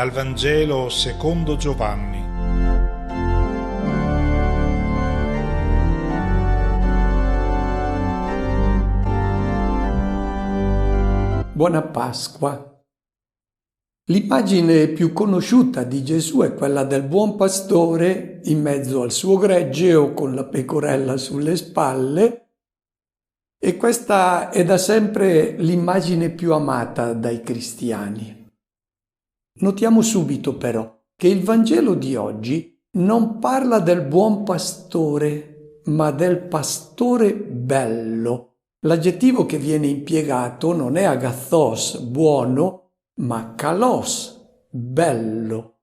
Dal Vangelo secondo Giovanni. Buona Pasqua. L'immagine più conosciuta di Gesù è quella del buon pastore in mezzo al suo gregge o con la pecorella sulle spalle, e questa è da sempre l'immagine più amata dai cristiani. Notiamo subito però che il Vangelo di oggi non parla del buon pastore, ma del pastore bello. L'aggettivo che viene impiegato non è agathos, buono, ma kalos, bello.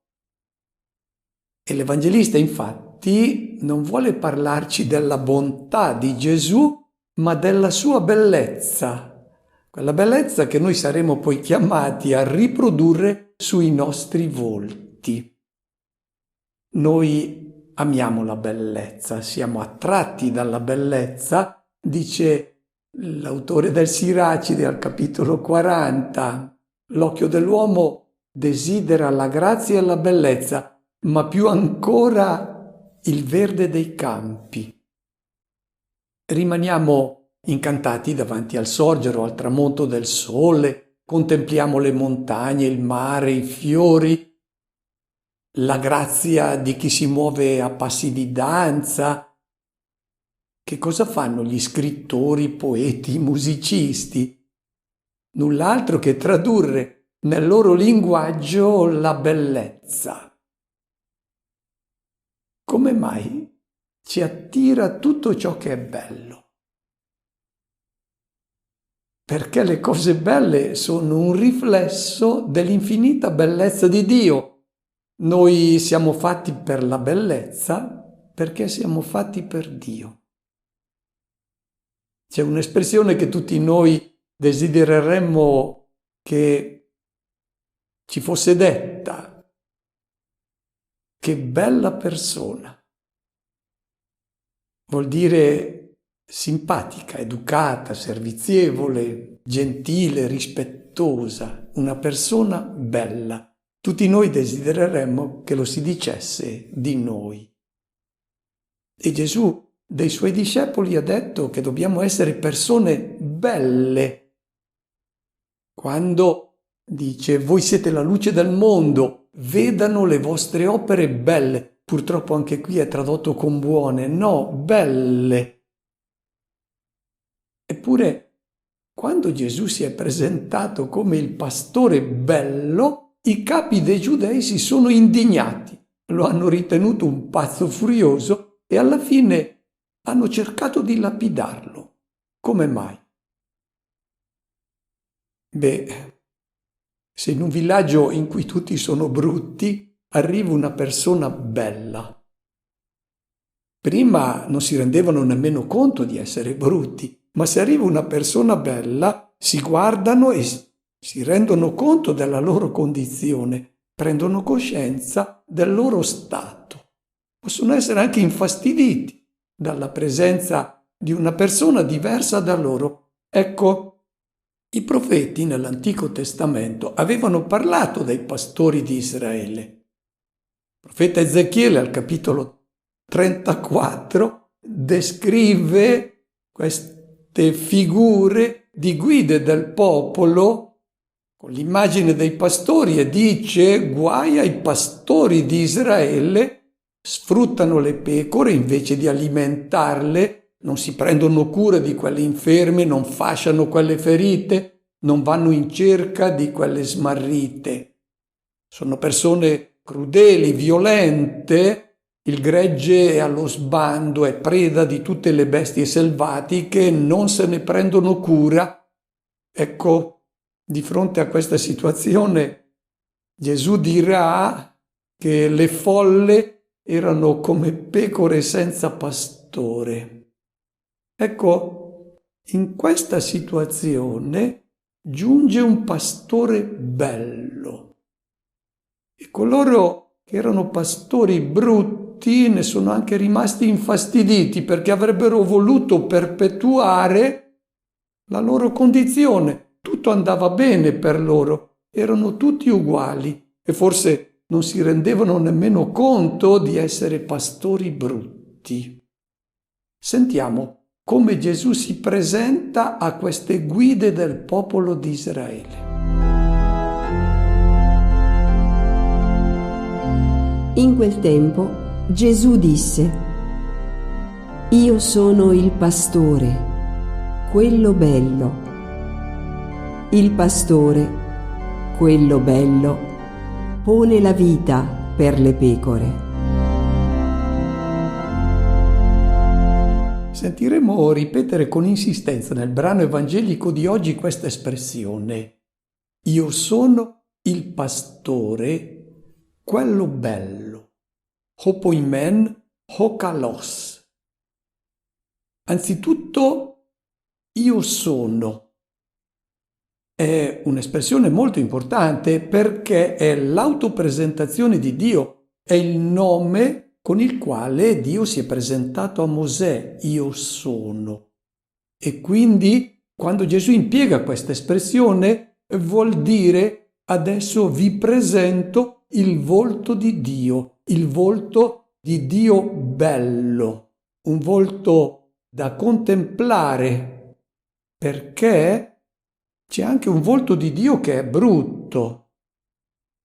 E l'Evangelista infatti non vuole parlarci della bontà di Gesù, ma della sua bellezza, quella bellezza che noi saremo poi chiamati a riprodurre sui nostri volti. Noi amiamo la bellezza, siamo attratti dalla bellezza, dice l'autore del Siracide al capitolo 40. L'occhio dell'uomo desidera la grazia e la bellezza, ma più ancora il verde dei campi. Rimaniamo incantati davanti al sorgere o al tramonto del sole, contempliamo le montagne, il mare, i fiori, la grazia di chi si muove a passi di danza. Che cosa fanno gli scrittori, i poeti, i musicisti? Null'altro che tradurre nel loro linguaggio la bellezza. Come mai ci attira tutto ciò che è bello? Perché le cose belle sono un riflesso dell'infinita bellezza di Dio. Noi siamo fatti per la bellezza perché siamo fatti per Dio. C'è un'espressione che tutti noi desidereremmo che ci fosse detta: che bella persona. Vuol dire simpatica, educata, servizievole, gentile, rispettosa, una persona bella. Tutti noi desidereremmo che lo si dicesse di noi. E Gesù dei suoi discepoli ha detto che dobbiamo essere persone belle. Quando dice: voi siete la luce del mondo, vedano le vostre opere belle. Purtroppo anche qui è tradotto con buone, no, belle. Eppure, quando Gesù si è presentato come il pastore bello, i capi dei giudei si sono indignati, lo hanno ritenuto un pazzo furioso e alla fine hanno cercato di lapidarlo. Come mai? Se in un villaggio in cui tutti sono brutti arriva una persona bella, prima non si rendevano nemmeno conto di essere brutti, ma se arriva una persona bella si guardano e si rendono conto della loro condizione, prendono coscienza del loro stato. Possono essere anche infastiditi dalla presenza di una persona diversa da loro. Ecco, i profeti nell'Antico Testamento avevano parlato dei pastori di Israele. Il profeta Ezechiele al capitolo 34 descrive queste figure di guide del popolo con l'immagine dei pastori e dice: guai ai pastori di Israele, sfruttano le pecore invece di alimentarle, non si prendono cura di quelle inferme, non fasciano quelle ferite, non vanno in cerca di quelle smarrite. Sono persone crudeli, violente, il gregge è allo sbando, è preda di tutte le bestie selvatiche, non se ne prendono cura. Ecco, di fronte a questa situazione Gesù dirà che le folle erano come pecore senza pastore. Ecco, in questa situazione giunge un pastore bello. E coloro che erano pastori brutti ne sono anche rimasti infastiditi perché avrebbero voluto perpetuare la loro condizione. Tutto andava bene per loro, erano tutti uguali. e forse non si rendevano nemmeno conto di essere pastori brutti. Sentiamo come Gesù si presenta a queste guide del popolo di Israele. In quel tempo Gesù disse: Io sono il pastore, quello bello. Il pastore, quello bello, pone la vita per le pecore. Sentiremo ripetere con insistenza nel brano evangelico di oggi questa espressione: Io sono il pastore, quello bello, hopoimen hokalos. Anzitutto, io sono è un'espressione molto importante perché è l'autopresentazione di Dio, è il nome con il quale Dio si è presentato a Mosè, io sono. E quindi, quando Gesù impiega questa espressione, vuol dire adesso vi presento il volto di Dio, il volto di Dio bello, un volto da contemplare, perché c'è anche un volto di Dio che è brutto.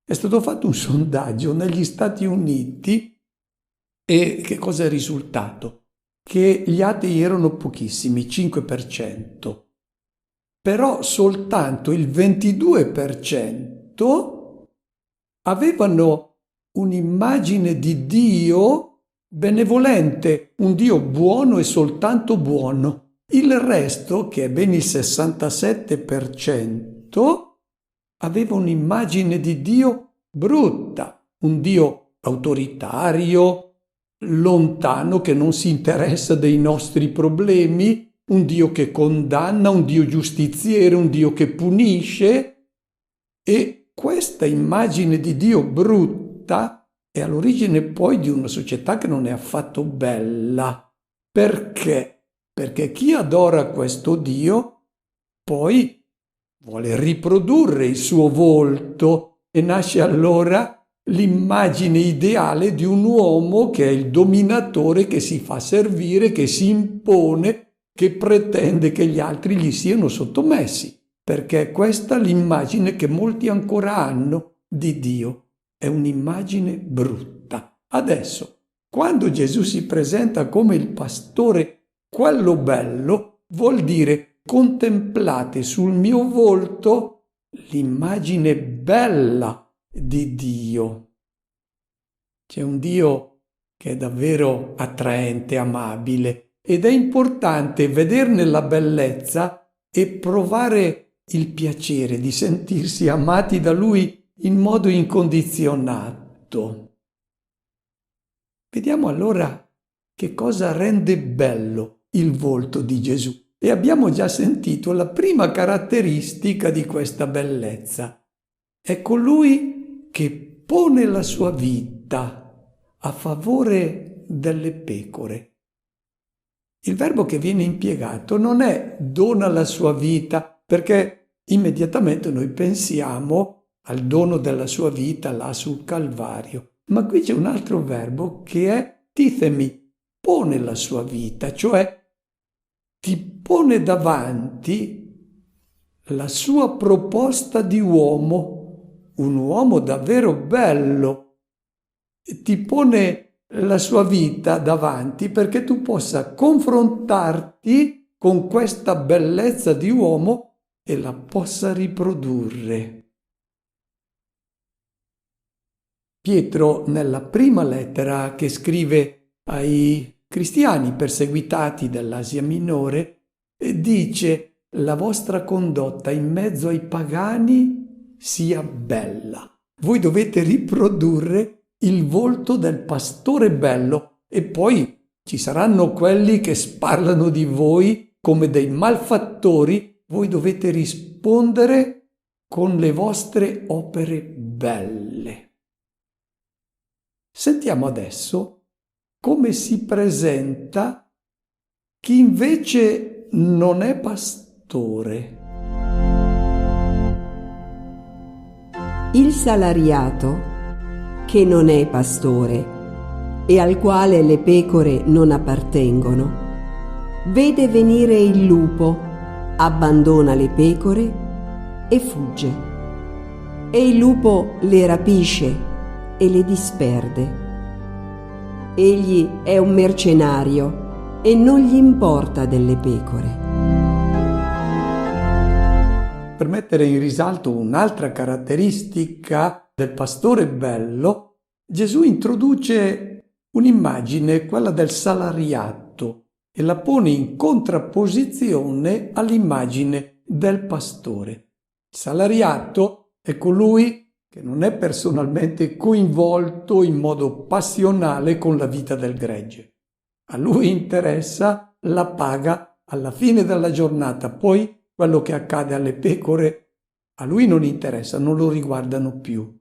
È stato fatto un sondaggio negli Stati Uniti e che cosa è risultato? Che gli atei erano pochissimi, 5%, però soltanto il 22% avevano un'immagine di Dio benevolente, un Dio buono e soltanto buono. Il resto, che è ben il 67%, aveva un'immagine di Dio brutta, un Dio autoritario, lontano, che non si interessa dei nostri problemi, un Dio che condanna, un Dio giustiziere, un Dio che punisce. E questa immagine di Dio brutta è all'origine poi di una società che non è affatto bella. Perché? Perché chi adora questo Dio poi vuole riprodurre il suo volto e nasce allora l'immagine ideale di un uomo che è il dominatore, che si fa servire, che si impone, che pretende che gli altri gli siano sottomessi. Perché questa è l'immagine che molti ancora hanno di Dio. È un'immagine brutta. Adesso, quando Gesù si presenta come il pastore, quello bello, vuol dire contemplate sul mio volto l'immagine bella di Dio. C'è un Dio che è davvero attraente, amabile, ed è importante vederne la bellezza e provare il piacere di sentirsi amati da Lui in modo incondizionato. Vediamo allora che cosa rende bello il volto di Gesù. E abbiamo già sentito la prima caratteristica di questa bellezza. È colui che pone la sua vita a favore delle pecore. Il verbo che viene impiegato non è dona la sua vita, perché immediatamente noi pensiamo al dono della sua vita là sul Calvario. Ma qui c'è un altro verbo che è tithemi, pone la sua vita, cioè ti pone davanti la sua proposta di uomo, un uomo davvero bello. Ti pone la sua vita davanti perché tu possa confrontarti con questa bellezza di uomo e la possa riprodurre. Pietro, nella prima lettera che scrive ai cristiani perseguitati dell'Asia Minore, dice: la vostra condotta in mezzo ai pagani sia bella. Voi dovete riprodurre il volto del pastore bello, e poi ci saranno quelli che parlano di voi come dei malfattori. Voi dovete rispondere con le vostre opere belle. Sentiamo adesso come si presenta chi invece non è pastore. Il salariato, che non è pastore e al quale le pecore non appartengono, vede venire il lupo, abbandona le pecore e fugge. E il lupo le rapisce e le disperde. Egli è un mercenario e non gli importa delle pecore. Per mettere in risalto un'altra caratteristica del pastore bello, Gesù introduce un'immagine, quella del salariato, e la pone in contrapposizione all'immagine del pastore. Il salariato è colui che non è personalmente coinvolto in modo passionale con la vita del gregge. A lui interessa la paga alla fine della giornata, poi quello che accade alle pecore a lui non interessa, non lo riguardano più.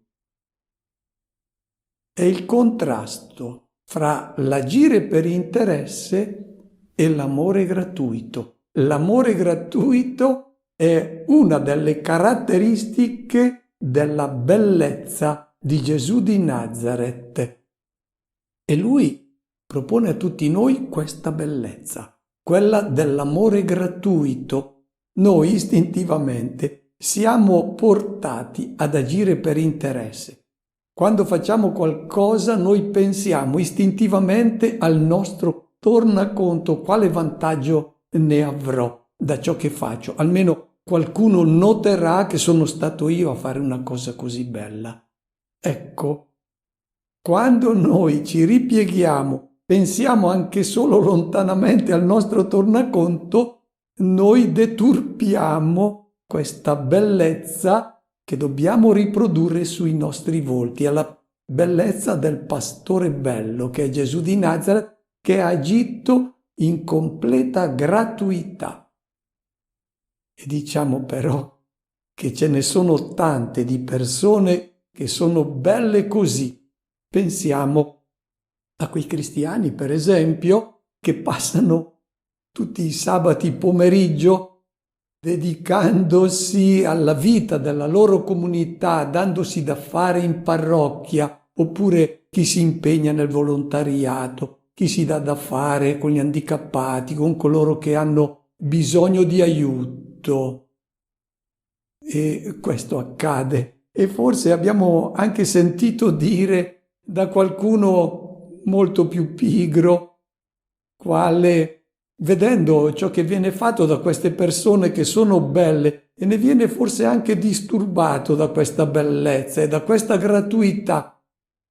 È il contrasto fra l'agire per interesse e l'amore gratuito. L'amore gratuito è una delle caratteristiche della bellezza di Gesù di Nazaret. E lui propone a tutti noi questa bellezza, quella dell'amore gratuito. Noi istintivamente siamo portati ad agire per interesse. Quando facciamo qualcosa noi pensiamo istintivamente al nostro tornaconto, quale vantaggio ne avrò da ciò che faccio. Almeno qualcuno noterà che sono stato io a fare una cosa così bella. Ecco, quando noi ci ripieghiamo, pensiamo anche solo lontanamente al nostro tornaconto, noi deturpiamo questa bellezza che dobbiamo riprodurre sui nostri volti, alla bellezza del pastore bello che è Gesù di Nazaret, che ha agito in completa gratuità. E diciamo però che ce ne sono tante di persone che sono belle così. Pensiamo a quei cristiani, per esempio, che passano tutti i sabati pomeriggio dedicandosi alla vita della loro comunità, dandosi da fare in parrocchia, oppure chi si impegna nel volontariato, chi si dà da fare con gli handicappati, con coloro che hanno bisogno di aiuto. E questo accade. E forse abbiamo anche sentito dire da qualcuno molto più pigro, quale vedendo ciò che viene fatto da queste persone che sono belle e ne viene forse anche disturbato da questa bellezza e da questa gratuità,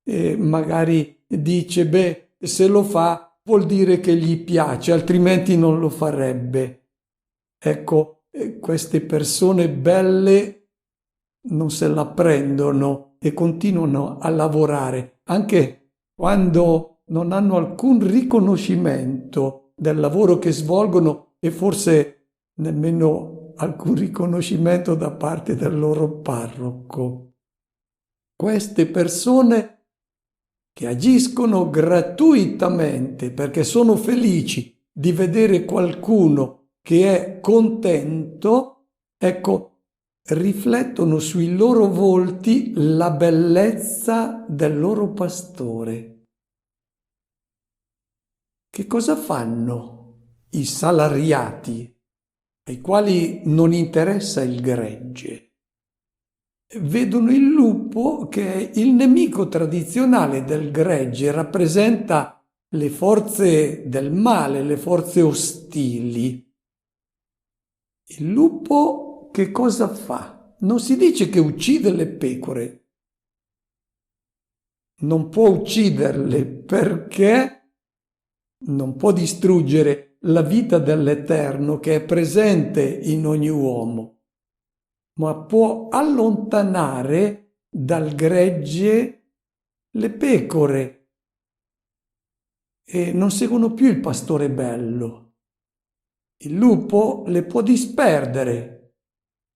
e magari dice, se lo fa vuol dire che gli piace, altrimenti non lo farebbe. Ecco, queste persone belle non se la prendono e continuano a lavorare, anche quando non hanno alcun riconoscimento del lavoro che svolgono e forse nemmeno alcun riconoscimento da parte del loro parroco. Queste persone che agiscono gratuitamente perché sono felici di vedere qualcuno che è contento, ecco, riflettono sui loro volti la bellezza del loro pastore. Che cosa fanno i salariati, ai quali non interessa il gregge? Vedono il lupo che è il nemico tradizionale del gregge, rappresenta le forze del male, le forze ostili. Il lupo che cosa fa? Non si dice che uccide le pecore. Non può ucciderle perché non può distruggere la vita dell'Eterno che è presente in ogni uomo, ma può allontanare dal gregge le pecore e non seguono più il pastore bello. Il lupo le può disperdere,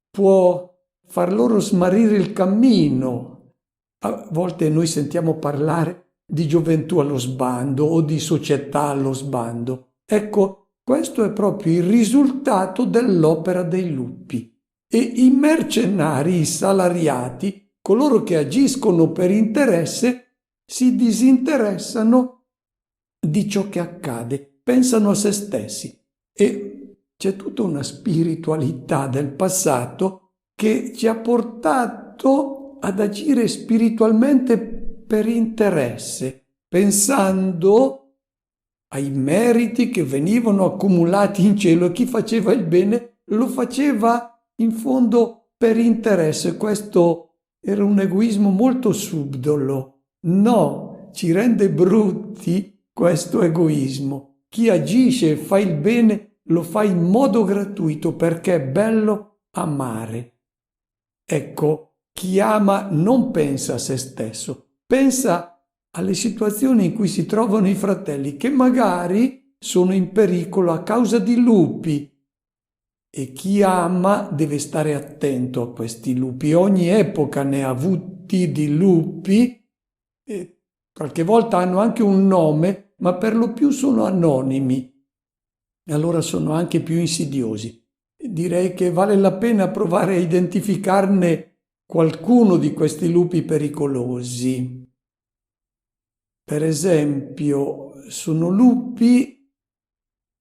può far loro smarrire il cammino. A volte noi sentiamo parlare di gioventù allo sbando o di società allo sbando. Ecco, questo è proprio il risultato dell'opera dei lupi. E i mercenari, i salariati, coloro che agiscono per interesse si disinteressano di ciò che accade, pensano a se stessi. E c'è tutta una spiritualità del passato che ci ha portato ad agire spiritualmente per interesse, pensando ai meriti che venivano accumulati in cielo, e chi faceva il bene lo faceva in fondo per interesse. Questo era un egoismo molto subdolo. No, ci rende brutti questo egoismo. Chi agisce e fa il bene lo fa in modo gratuito perché è bello amare. Ecco, chi ama non pensa a se stesso, pensa alle situazioni in cui si trovano i fratelli che magari sono in pericolo a causa di lupi. E chi ama deve stare attento a questi lupi. Ogni epoca ne ha avuti di lupi e qualche volta hanno anche un nome, ma per lo più sono anonimi e allora sono anche più insidiosi. Direi che vale la pena provare a identificarne qualcuno di questi lupi pericolosi. Per esempio, sono lupi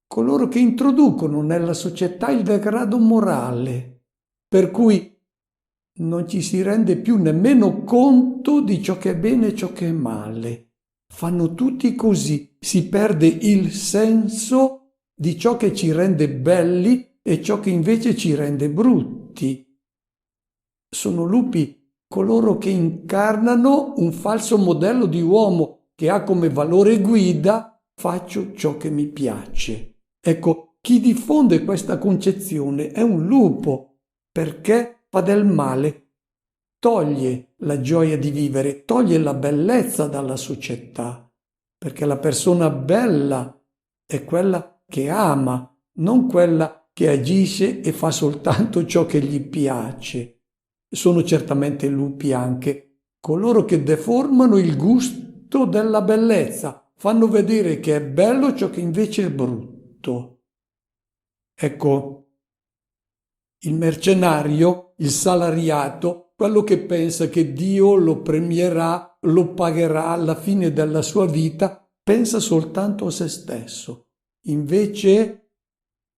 coloro che introducono nella società il degrado morale, per cui non ci si rende più nemmeno conto di ciò che è bene e ciò che è male. Fanno tutti così, si perde il senso di ciò che ci rende belli e ciò che invece ci rende brutti. Sono lupi coloro che incarnano un falso modello di uomo che ha come valore guida faccio ciò che mi piace. Ecco, chi diffonde questa concezione è un lupo, perché fa del male, toglie la gioia di vivere, toglie la bellezza dalla società, perché la persona bella è quella che ama, non quella che agisce e fa soltanto ciò che gli piace. Sono certamente lupi anche coloro che deformano il gusto della bellezza, fanno vedere che è bello ciò che invece è brutto. Ecco, il mercenario, il salariato, quello che pensa che Dio lo premierà, lo pagherà alla fine della sua vita, pensa soltanto a se stesso. Invece,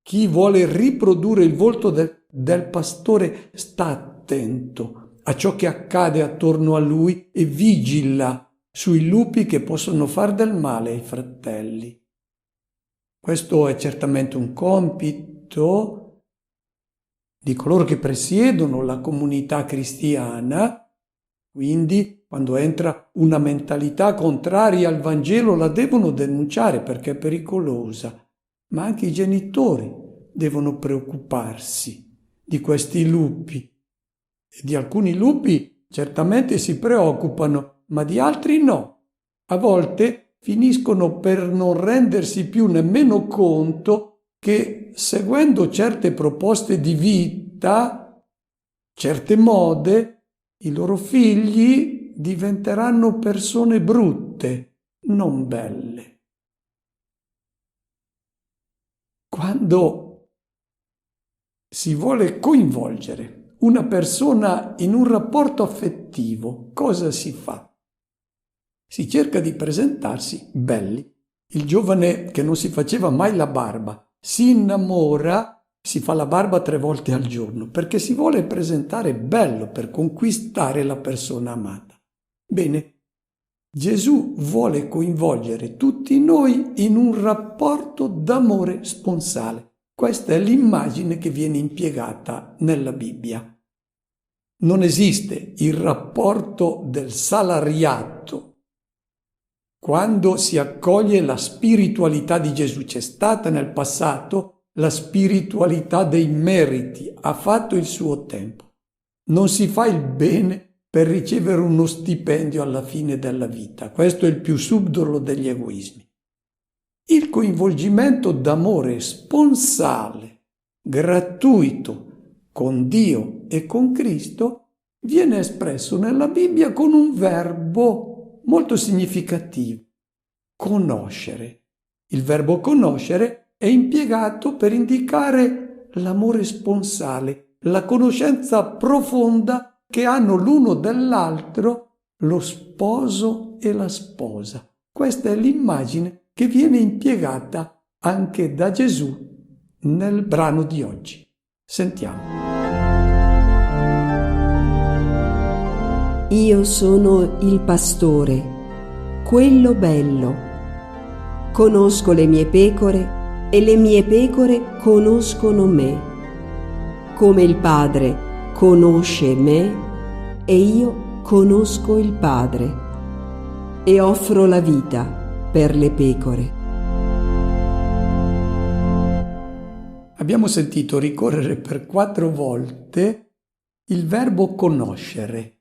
chi vuole riprodurre il volto del pastore sta attento a ciò che accade attorno a lui e vigila sui lupi che possono far del male ai fratelli. Questo è certamente un compito di coloro che presiedono la comunità cristiana, quindi quando entra una mentalità contraria al Vangelo la devono denunciare perché è pericolosa, ma anche i genitori devono preoccuparsi di questi lupi. E di alcuni lupi certamente si preoccupano, ma di altri no. A volte finiscono per non rendersi più nemmeno conto che seguendo certe proposte di vita, certe mode, i loro figli diventeranno persone brutte, non belle. Quando si vuole coinvolgere una persona in un rapporto affettivo, cosa si fa? Si cerca di presentarsi belli. Il giovane che non si faceva mai la barba si innamora, si fa la barba 3 volte al giorno perché si vuole presentare bello per conquistare la persona amata. Bene, Gesù vuole coinvolgere tutti noi in un rapporto d'amore sponsale. Questa è l'immagine che viene impiegata nella Bibbia. Non esiste il rapporto del salariato. Quando si accoglie la spiritualità di Gesù, c'è stata nel passato la spiritualità dei meriti, ha fatto il suo tempo. Non si fa il bene per ricevere uno stipendio alla fine della vita. Questo è il più subdolo degli egoismi. Il coinvolgimento d'amore sponsale, gratuito, con Dio e con Cristo, viene espresso nella Bibbia con un verbo molto significativo: conoscere. Il verbo conoscere è impiegato per indicare l'amore sponsale, la conoscenza profonda che hanno l'uno dell'altro lo sposo e la sposa. Questa è l'immagine che viene impiegata anche da Gesù nel brano di oggi. Sentiamo. Io sono il pastore, quello bello. Conosco le mie pecore e le mie pecore conoscono me. Come il Padre conosce me e io conosco il Padre e offro la vita per le pecore. Abbiamo sentito ricorrere per 4 volte il verbo conoscere.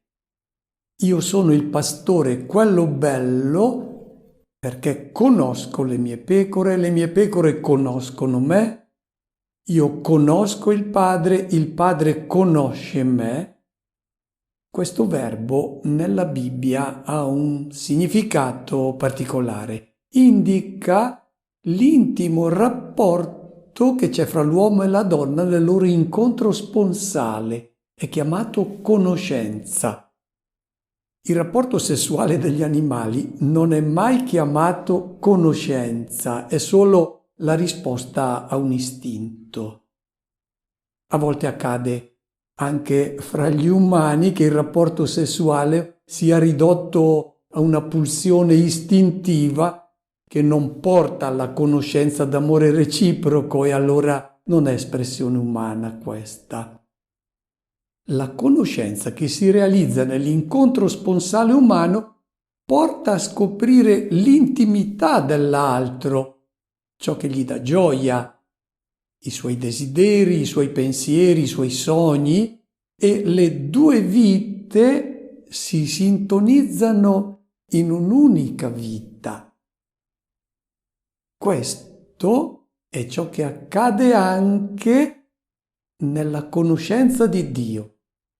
Io sono il pastore, quello bello, perché conosco le mie pecore conoscono me, io conosco il Padre conosce me. Questo verbo nella Bibbia ha un significato particolare. Indica l'intimo rapporto che c'è fra l'uomo e la donna nel loro incontro sponsale. È chiamato conoscenza. Il rapporto sessuale degli animali non è mai chiamato conoscenza, è solo la risposta a un istinto. A volte accade anche fra gli umani che il rapporto sessuale sia ridotto a una pulsione istintiva che non porta alla conoscenza d'amore reciproco e allora non è espressione umana questa. La conoscenza che si realizza nell'incontro sponsale umano porta a scoprire l'intimità dell'altro, ciò che gli dà gioia, i suoi desideri, i suoi pensieri, i suoi sogni, e le 2 vite si sintonizzano in un'unica vita. Questo è ciò che accade anche nella conoscenza di Dio.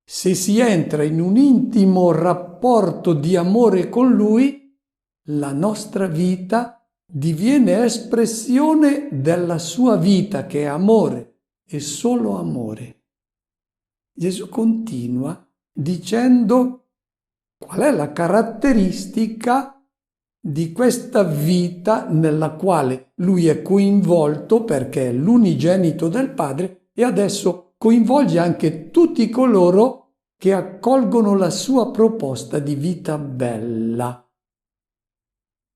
Se si entra in un intimo rapporto di amore con Lui, la nostra vita diviene espressione della sua vita, che è amore e solo amore. Gesù continua dicendo qual è la caratteristica di questa vita nella quale Lui è coinvolto perché è l'unigenito del Padre e adesso coinvolge anche tutti coloro che accolgono la sua proposta di vita bella.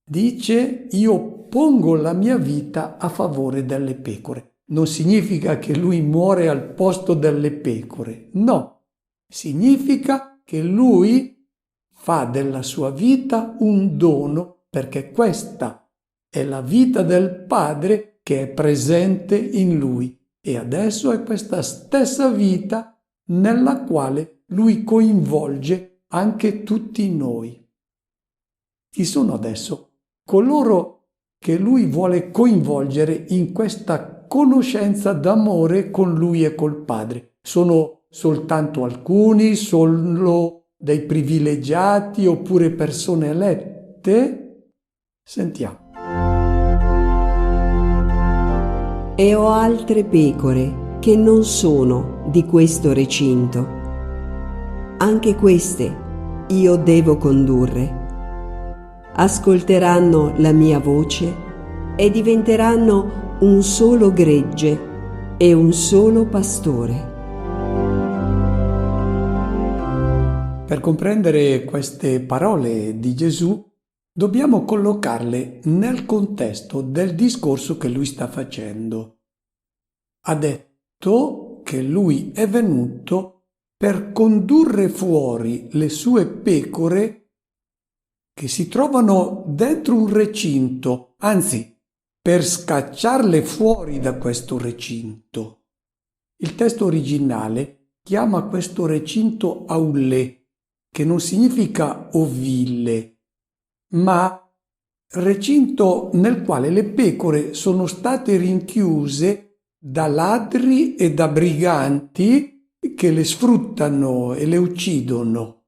Dice: io pongo la mia vita a favore delle pecore. Non significa che lui muore al posto delle pecore, no. Significa che lui fa della sua vita un dono, perché questa è la vita del Padre che è presente in lui. E adesso è questa stessa vita nella quale lui coinvolge anche tutti noi. Chi sono adesso coloro che lui vuole coinvolgere in questa conoscenza d'amore con lui e col Padre? Sono soltanto alcuni, solo dei privilegiati oppure persone elette? Sentiamo. E ho altre pecore che non sono di questo recinto. Anche queste io devo condurre. Ascolteranno la mia voce e diventeranno un solo gregge e un solo pastore. Per comprendere queste parole di Gesù, dobbiamo collocarle nel contesto del discorso che lui sta facendo. Ha detto che lui è venuto per condurre fuori le sue pecore che si trovano dentro un recinto, anzi, per scacciarle fuori da questo recinto. Il testo originale chiama questo recinto aulè, che non significa ovile, ma recinto nel quale le pecore sono state rinchiuse da ladri e da briganti che le sfruttano e le uccidono.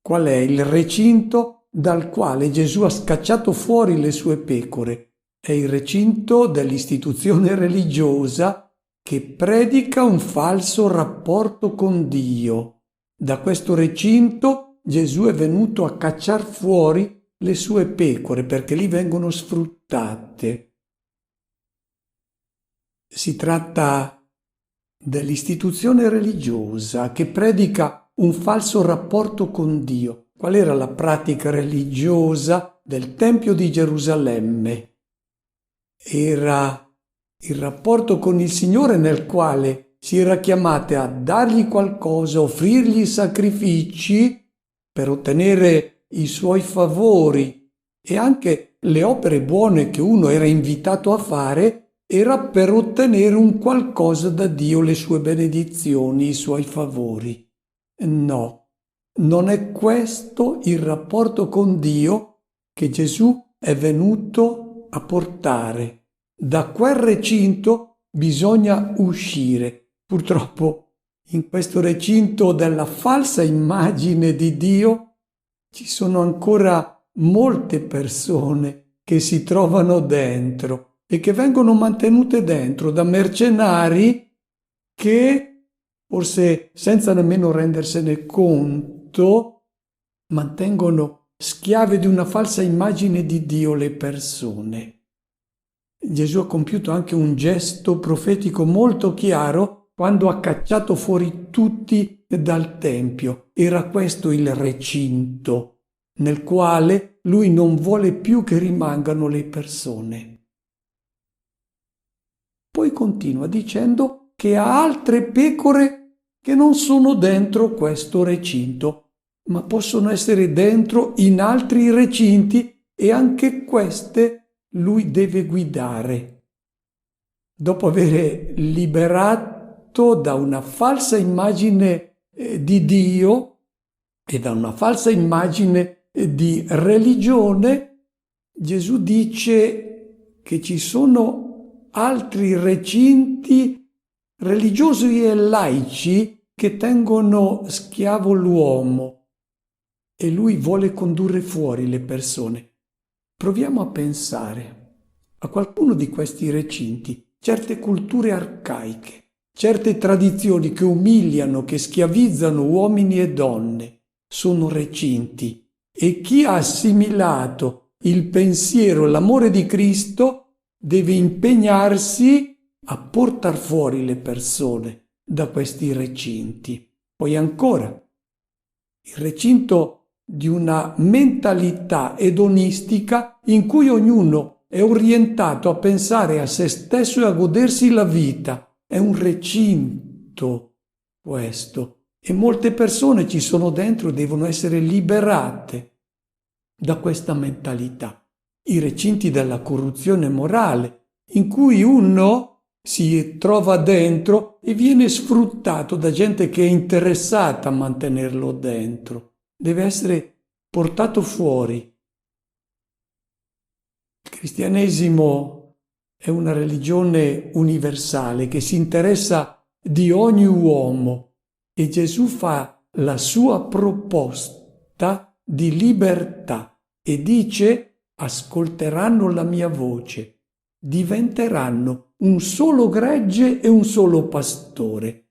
Qual è il recinto dal quale Gesù ha scacciato fuori le sue pecore? È il recinto dell'istituzione religiosa che predica un falso rapporto con Dio. Da questo recinto Gesù è venuto a cacciar fuori le sue pecore perché lì vengono sfruttate. Si tratta dell'istituzione religiosa che predica un falso rapporto con Dio. Qual era la pratica religiosa del Tempio di Gerusalemme? Era il rapporto con il Signore nel quale si era chiamate a dargli qualcosa, offrirgli sacrifici per ottenere i suoi favori, e anche le opere buone che uno era invitato a fare era per ottenere un qualcosa da Dio, le sue benedizioni, i suoi favori. No, non è questo il rapporto con Dio che Gesù è venuto a portare. Da quel recinto bisogna uscire. Purtroppo in questo recinto della falsa immagine di Dio ci sono ancora molte persone che si trovano dentro e che vengono mantenute dentro da mercenari che, forse senza nemmeno rendersene conto, mantengono schiave di una falsa immagine di Dio le persone. Gesù ha compiuto anche un gesto profetico molto chiaro quando ha cacciato fuori tutti dal Tempio. Era questo il recinto nel quale lui non vuole più che rimangano le persone. Poi continua dicendo che ha altre pecore che non sono dentro questo recinto, ma possono essere dentro in altri recinti, e anche queste lui deve guidare. Dopo aver liberato da una falsa immagine di Dio e da una falsa immagine di religione, Gesù dice che ci sono altri recinti religiosi e laici che tengono schiavo l'uomo, e lui vuole condurre fuori le persone. Proviamo a pensare a qualcuno di questi recinti, certe culture arcaiche, certe tradizioni che umiliano, che schiavizzano uomini e donne, sono recinti, e chi ha assimilato il pensiero e l'amore di Cristo deve impegnarsi a portar fuori le persone da questi recinti. Poi ancora, il recinto di una mentalità edonistica in cui ognuno è orientato a pensare a se stesso e a godersi la vita. È un recinto questo, e molte persone ci sono dentro e devono essere liberate da questa mentalità. I recinti della corruzione morale, in cui uno si trova dentro e viene sfruttato da gente che è interessata a mantenerlo dentro. Deve essere portato fuori. Il cristianesimo è una religione universale che si interessa di ogni uomo, e Gesù fa la sua proposta di libertà e dice: ascolteranno la mia voce, diventeranno un solo gregge e un solo pastore.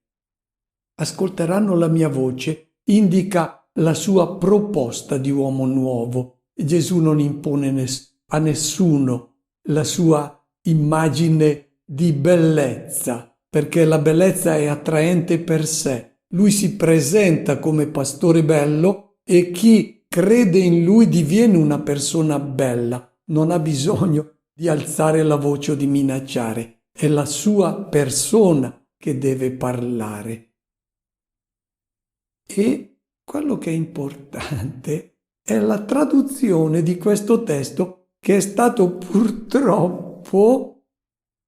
Ascolteranno la mia voce indica la sua proposta di uomo nuovo. Gesù non impone a nessuno la sua immagine di bellezza, perché la bellezza è attraente per sé. Lui si presenta come pastore bello e chi crede in lui diviene una persona bella. Non ha bisogno di alzare la voce o di minacciare. È la sua persona che deve parlare. E quello che è importante è la traduzione di questo testo, che è stato purtroppo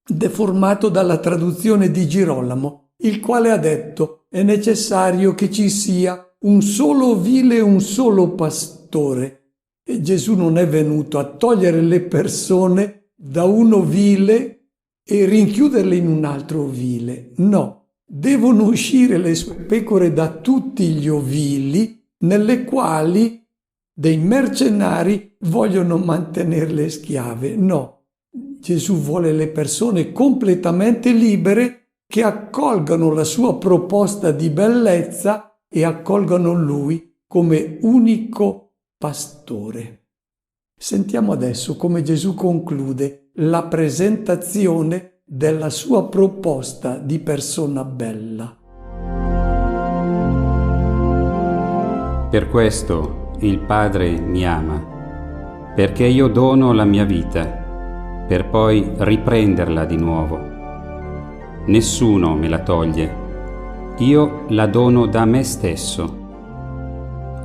deformato dalla traduzione di Girolamo, il quale ha detto: è necessario che ci sia un solo ovile e un solo pastore. E Gesù non è venuto a togliere le persone da un ovile e rinchiuderle in un altro ovile. No. Devono uscire le sue pecore da tutti gli ovili nelle quali dei mercenari vogliono mantenerle schiave. No, Gesù vuole le persone completamente libere che accolgano la sua proposta di bellezza e accolgano lui come unico pastore. Sentiamo adesso come Gesù conclude la presentazione della sua proposta di persona bella. Per questo il Padre mi ama, perché io dono la mia vita, per poi riprenderla di nuovo. Nessuno me la toglie, io la dono da me stesso.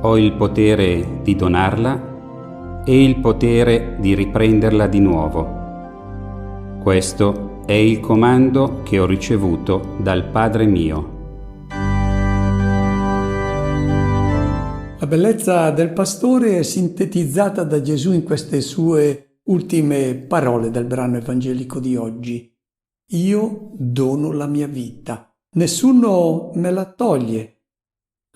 Ho il potere di donarla e il potere di riprenderla di nuovo. Questo è il comando che ho ricevuto dal Padre mio. La bellezza del pastore è sintetizzata da Gesù in queste sue ultime parole del brano evangelico di oggi. Io dono la mia vita, nessuno me la toglie,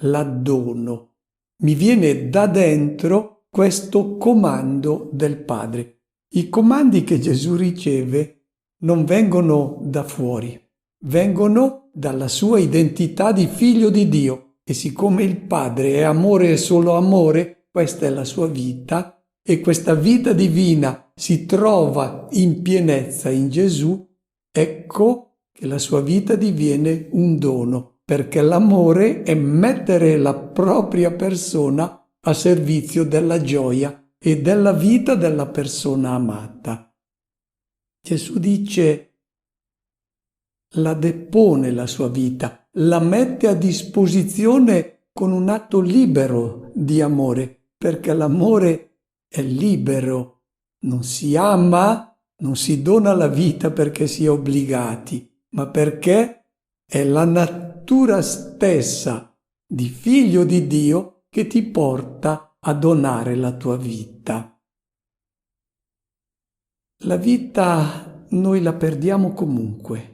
la dono. Mi viene da dentro questo comando del Padre. I comandi che Gesù riceve non vengono da fuori, vengono dalla sua identità di figlio di Dio. E siccome il Padre è amore e solo amore, questa è la sua vita, e questa vita divina si trova in pienezza in Gesù, ecco che la sua vita diviene un dono, perché l'amore è mettere la propria persona a servizio della gioia e della vita della persona amata. Gesù dice: la depone la sua vita, la mette a disposizione con un atto libero di amore, perché l'amore è libero, non si ama, non si dona la vita perché si è obbligati, ma perché è la natura stessa di figlio di Dio che ti porta a donare la tua vita. La vita noi la perdiamo comunque.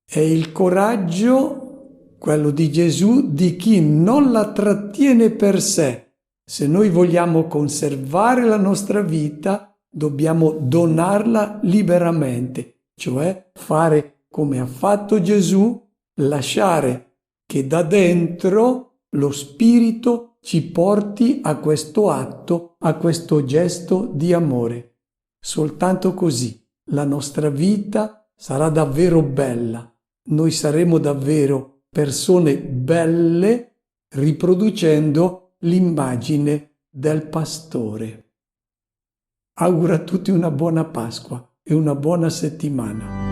È il coraggio, quello di Gesù, di chi non la trattiene per sé. Se noi vogliamo conservare la nostra vita, dobbiamo donarla liberamente, cioè fare come ha fatto Gesù, lasciare che da dentro lo Spirito ci porti a questo atto, a questo gesto di amore. Soltanto così la nostra vita sarà davvero bella. Noi saremo davvero persone belle riproducendo l'immagine del pastore. Auguro a tutti una buona Pasqua e una buona settimana.